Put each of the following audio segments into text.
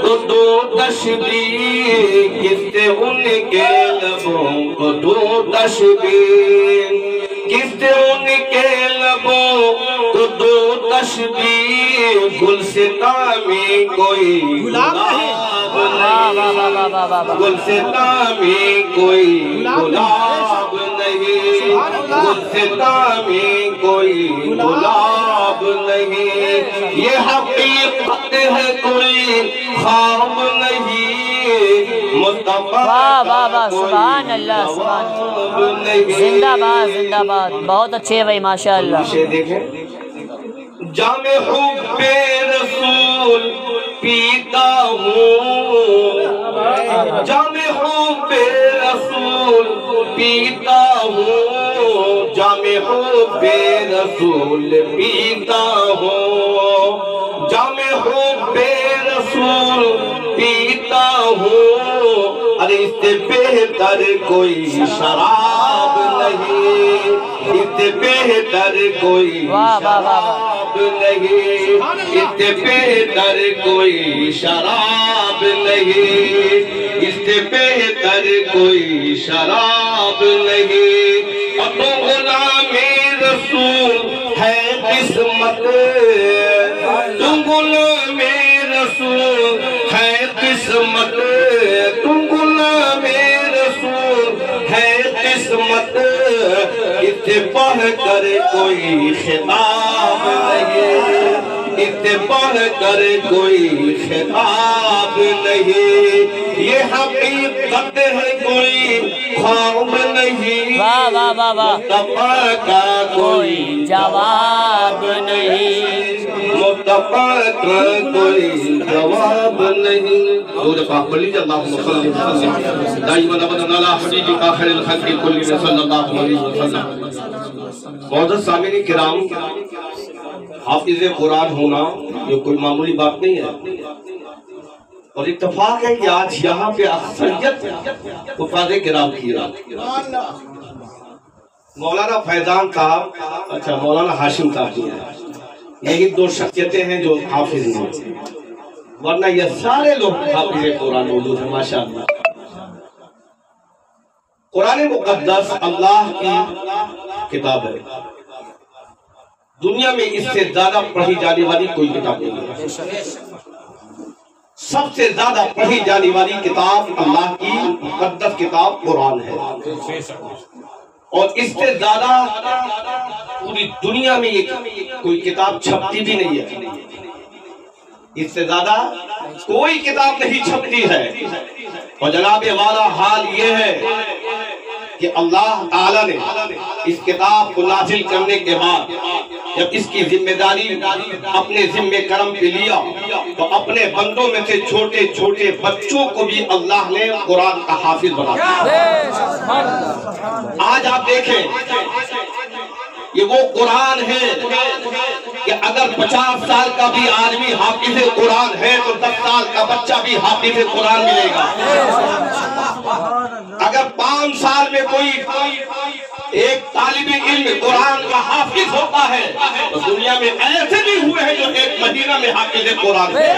کو دو تشبیہ، کس سے ان کے لبوں کو دو تشبیہ، کس سے ان کے لبوں کو دو تشبیہ، گلستاں میں کوئی گلاب نہیں، گلستاں میں کوئی گلاب نہیں، گلستاں میں کوئی گلاب نہیں، یہ حقیقت ہے کوئی خواب نہیں، مصطفیٰ سبحان اللہ، سبحان اللہ، زندہ باد زندہ باد، بہت اچھے ہے بھائی ماشاءاللہ۔ دیکھیں جام حب رسول پیتا ہوں، جام حب رسول پیتا ہوں، جام حب رسول پیتا ہوں، جام حب رسول پیتا ہوں، ارے اس سے بہتر کوئی شراب نہیں، اس سے بہتر کوئی شراب نہیں، اس سے بہتر کوئی شراب نہیں، اس سے بہتر کوئی شراب نہیں، اب تو غلام رسول ہے قسمت، تو غلام رسول ہے قسمت، تو غلام رسول ہے قسمت، اس سے بڑھ کر کوئی خطاب نہیں، اس سے بڑھ کر کوئی خطاب نہیں، یہ حقیقت ہے کوئی خواب نہیں، مصطفیٰ کا کوئی جواب نہیں، مصطفیٰ کا کوئی جواب نہیں۔ دور پاک بلی جا اللہم صلی اللہ علیہ وسلم دائما ابدا علی حبیبک خیر الخلق کلہم صلی اللہ علیہ وسلم۔ معزز سامعین کرام، حافظ قرآن ہونا یہ کوئی معمولی بات نہیں ہے، اور اتفاق ہے کہ آج یہاں پہ اکثریت حفاظ کرام کی رات، مولانا فیضان صاحب، اچھا مولانا ہاشم صاحب بھی ہیں، یہی دو شخصیتیں ہیں جو حافظ ہیں، ورنہ یہ سارے لوگ حافظ قرآن موجود ہیں ماشاءاللہ۔ قرآن مقدس اللہ کی کتاب ہے، دنیا میں اس سے زیادہ پڑھی جانے والی کوئی کتاب نہیں ہے، سب سے زیادہ پڑھی جانے والی کتاب اللہ کی مقدس کتاب قرآن ہے، اور اس سے زیادہ پوری دنیا میں کوئی کتاب چھپتی بھی نہیں ہے، اس سے زیادہ کوئی کتاب نہیں چھپتی ہے، اور جناب والا حال یہ ہے کہ اللہ تعالیٰ نے اس کتاب کو نازل کرنے کے بعد جب اس کی ذمہ داری اپنے ذمہ کرم پہ لیا تو اپنے بندوں میں سے چھوٹے چھوٹے بچوں کو بھی اللہ نے قرآن کا حافظ بنا دیا۔ آج آپ دیکھیں یہ وہ قرآن ہے کہ اگر 50 سال کا بھی آدمی حافظ قرآن ہے تو 10 سال کا بچہ بھی حافظ قرآن ملے گا۔ اگر 5 سال میں کوئی ایک طالب علم قرآن کا حافظ ہوتا ہے تو دنیا میں ایسے بھی ہوئے ہیں جو 1 مہینہ میں حافظ قرآن ہے۔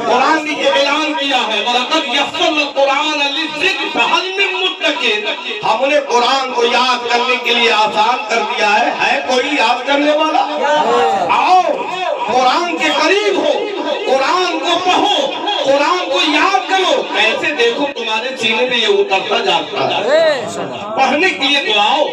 قرآن نے یہ اعلان کیا ہے وَلَقَدْ يَسَّرْنَا الْقُرْآنَ لِلذِّكْرِ فَهَلْ مِن مُّدَّكِرٍ، ہم نے قرآن کو یاد کرنے کے لیے آسان کر دیا ہے کوئی یاد کرنے والا؟ آؤ قرآن کے قریب ہو، قرآن کو پڑھو، قرآن کو یاد کرو، ایسے دیکھو تمہارے سینے میں یہ اترتا جاتا ہے۔ پڑھنے کے لیے تو آؤ۔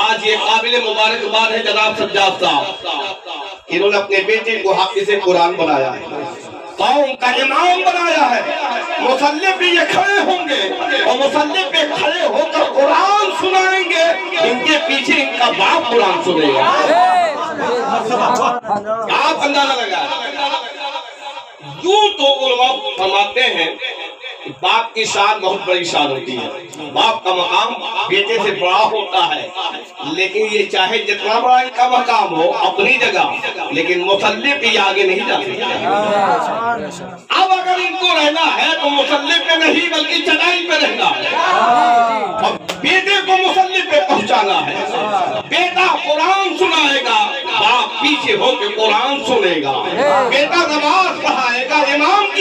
آج یہ قابل مبارکباد ہے جناب سجاد صاحب، انہوں نے اپنے بیٹے کو حافظ قرآن بنایا ہے، قوم کا امام بنایا ہے، مصلی پہ یہ کھڑے ہوں گے اور مصلی پہ کھڑے ہو کر قرآن سنائیں گے، ان کے پیچھے ان کا باپ قرآن سنے گا۔ آپ اندازہ لگا یوں تو علماء فرماتے ہیں باپ کی شان بہت بڑی شان ہوتی ہے، باپ کا مقام بیٹے سے بڑا ہوتا ہے، لیکن یہ چاہے جتنا بڑا ان کا مقام ہو اپنی جگہ، لیکن مصلی پہ یہ آگے نہیں جا سکتے۔ اب اگر ان کو رہنا ہے تو مصلی پہ نہیں بلکہ چٹائی پہ رہنا ہے، اور بیٹے کو مصلی پہ پہنچانا ہے۔ بیٹا قرآن سنائے گا، باپ پیچھے ہو کے قرآن سنے گا، بیٹا نماز پڑھائے گا،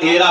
13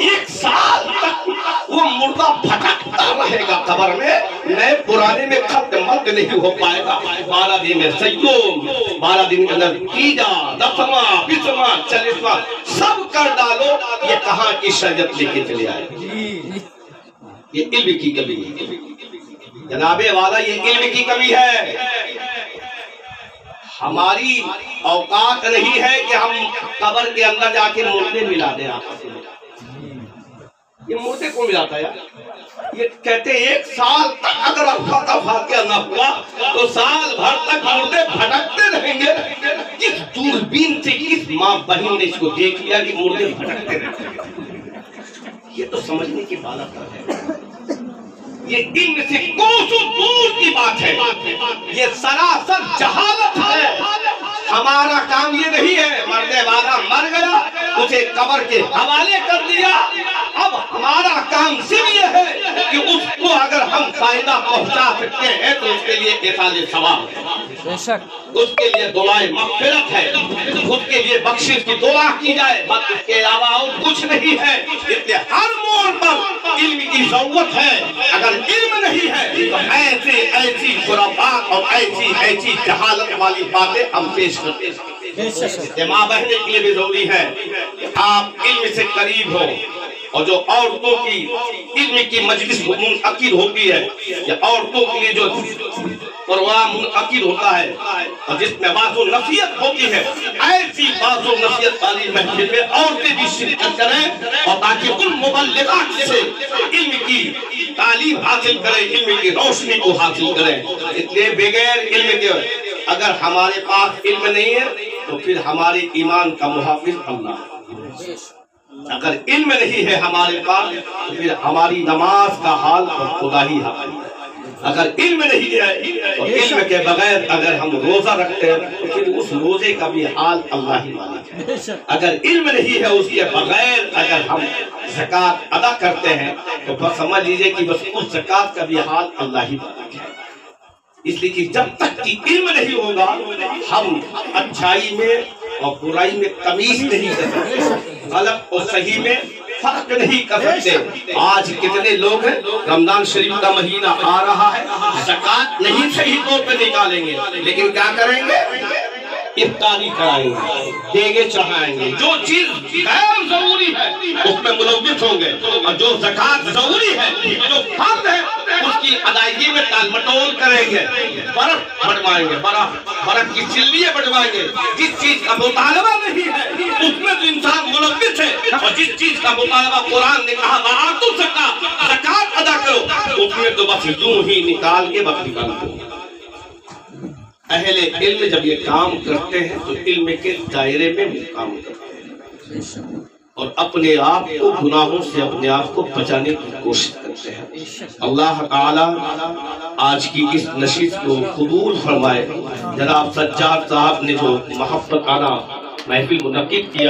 ایک سال تک وہ مردہ بھٹکتا رہے گا قبر میں، نئے پرانے میں خط مت نہیں ہو پائے گا۔ 12 دن میں سیوم، 12 دن کے اندر تیجا، دسواں، 20واں، 40واں سب کر ڈالو، یہ کہاں کی شریعت لے کے چلے آئے؟ یہ علم کی کمی ہے جناب والا، یہ علم کی کمی ہے۔ ہماری اوقات نہیں ہے کہ ہم قبر کے اندر جا کے مردے ملا دیں آپس میں۔ یہ مردے کو ملاتا ہے یار، یہ کہتے ہیں 1 سال تک اگر فاتحہ نہ ہوا تو سال بھر تک مردے بھٹکتے رہیں گے۔ کس دوربین سے کس ماں بہن نے اس کو دیکھ لیا کہ مردے بھٹکتے رہتے ہیں؟ یہ تو سمجھنے کی بات ہے، یہ علم سے کوسوں دور کی بات ہے، یہ سراسر جہالت ہے۔ ہمارا کام یہ نہیں ہے مرنے والا مر گیا اسے قبر کے حوالے کر دیا، اب ہمارا کام صرف یہ ہے کہ اس کو اگر ہم فائدہ پہنچا سکتے ہیں تو اس کے لیے ایصال ثواب ہے، اس کے لیے دعائے مغفرت ہے، اس کے لیے بخشش کی دعا کی جائے، بس اس کے علاوہ اور کچھ نہیں ہے۔ اس لیے ہر موڑ پر علم کی ضرورت ہے۔ اگر علم نہیں ہے تو ایسی خرافات اور ایسی جہالت والی باتیں ہم پیش کرتے ہیں۔ ماں بہنیں کے لیے بھی ضروری ہے کہ آپ علم سے قریب ہو، اور جو عورتوں کی علم کی مجلس منعقد ہوتی ہے یا عورتوں کے لیے جو پروگرام منعقد ہوتا ہے اور جس میں واضح و نصیحت ہوتی ہے، ایسی واضح و نصیحت والی محفل میں عورتیں بھی شرکت کریں، اور تاکہ ان مبلغات سے علم کی تعلیم حاصل کریں، علم کی روشنی کو حاصل کریں۔ اس لیے بغیر علم کے اگر ہمارے پاس علم نہیں ہے تو پھر ہمارے ایمان کا محافظ اللہ ہے۔ اگر علم نہیں ہے ہمارے پاس تو پھر ہماری نماز کا حال خدا ہی حاصل ہے۔ اگر علم نہیں ہے تو علم کے بغیر اگر ہم روزہ رکھتے ہیں تو پھر اس روزے کا بھی حال اللہ ہی مالک ہے۔ اگر علم نہیں ہے اس کے بغیر اگر ہم زکوٰۃ ادا کرتے ہیں تو بس سمجھ لیجئے کہ بس اس زکوٰۃ کا بھی حال اللہ ہی مالک ہے۔ اس لیے کہ جب تک کہ علم نہیں ہوگا ہم اچھائی میں اور برائی میں تمیز نہیں کر سکتے، غلط اور صحیح میں فرق نہیں کر سکتے۔ آج کتنے لوگ ہیں رمضان شریف کا مہینہ آ رہا ہے، زکوٰۃ نہیں صحیح طور پہ نکالیں گے، لیکن کیا کریں گے؟ افطاری کرائیں گے، دیگے چڑھائیں گے۔ جو چیز غیر ضروری ہے اس میں ملوث ہوں گے، اور جو زکوٰۃ ضروری ہے، جو فرض ہے، اس کی ادائیگی میں ٹال مٹول کریں گے، برف بٹوائیں گے، برف کی چلیے بٹوائیں گے۔ جس چیز کا مطالبہ نہیں ہے اس میں تو انسان ملوث ہے، اور جس چیز کا مطالبہ قرآن نے کہا وَآتُوا الزَّکَاۃَ، زکوٰۃ ادا کرو، اس میں تو بس یوں ہی نکال کے بس نکال دو۔ اہل علم جب یہ کام کرتے ہیں تو علم کے دائرے میں بھی کام کرتے ہیں، اور اپنے آپ کو گناہوں سے اپنے آپ کو بچانے کی کوشش کرتے ہیں۔ اللہ تعالی آج کی اس نشست کو قبول فرمائے۔ جناب سجاد صاحب نے جو محبت آنا محفل منعقد کیا